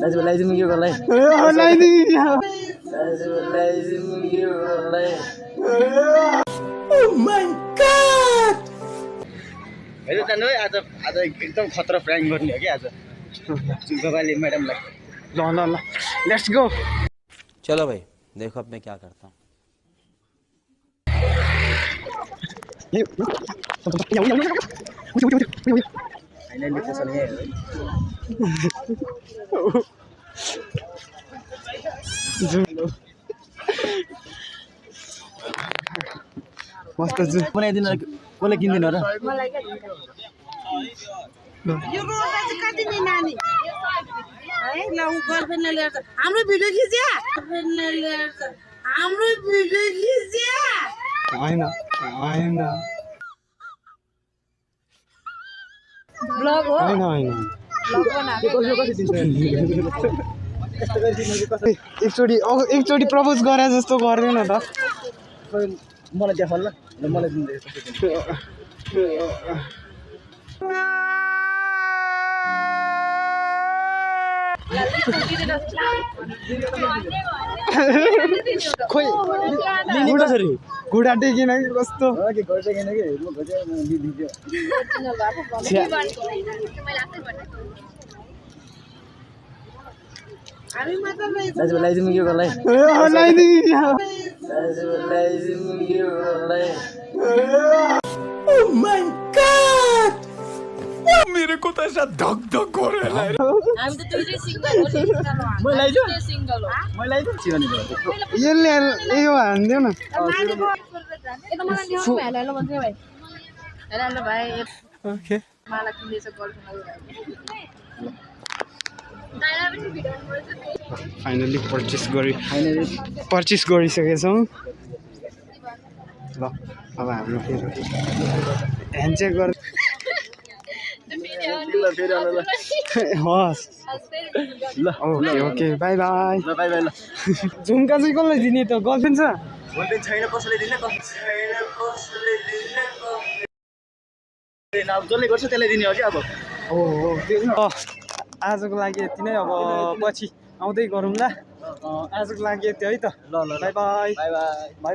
दाजु ल्याइदिनु यो गलाई दाजु ल्याइदिनु यो गलाई ओ माय गॉड हैन जानु है आज एकदम खतरा प्रैंक गर्ने हो के आज गवाली मैडमलाई ल ल ल लेट्स गो चलो भाई देखो अब मैं क्या करता हूँ फाइनली पसल है मस्त जु बनाइदिन कसले किन्दिन र मलाई के यो रोड चाहिँ काटिने नानी है ल उ गर्लफ्रेन्डले ल्याएर हाम्रो भिडियो खिच्या गर्लफ्रेन्डले ल्याएर हाम्रो भिडियो खिच्या हैन ब्लग हो हैन ब्लग बना एकचोटि प्रपोज गरे जस्तो गर्दैन त मलाई देखाउन ल मलाई दिनु खोइ लिनु कसरी घुडा टेकिन कि कस्तो के गर्छ किन के म गजे म दिदियो हामी मात्र नै दाजु ल्याइदिनु यो गलाई दाजु ल्याइदिनु यो गलाई ओ माय गॉड मेरे को तो ऐसा धक धक हो रहा है हामी त दुईटै सिंगल हो म ल्याइदिउ सिंगल हो म ल्याइदिउ चिरानी भयो यसले यो हान्दियो न एकदम मलाई ल्याउनु हेलो भन्थे भाइ हेलो भाइ ओके मलाई किन्दैछ गर्लफ्रेन्ड फाइनली पर्चेस गरिसकेछौँ ल अब हाम्रो फेरि ह्यान्डसेक गर हस् ल ओके बाई बाई ल बाइ बाइ ल झुम्का चाहिँ कसलाई दिने त गर्लफ्रेन्ड छ गर्लफ्रेन्ड छैन कसले दिने छैन कसले दिने अब जसले गर्छ त्यसलाई दिने हो कि अब आजको लागि यति नै अब पछि आउँदै गरौँ ल आजको लागि यति है त ल by by bye bye by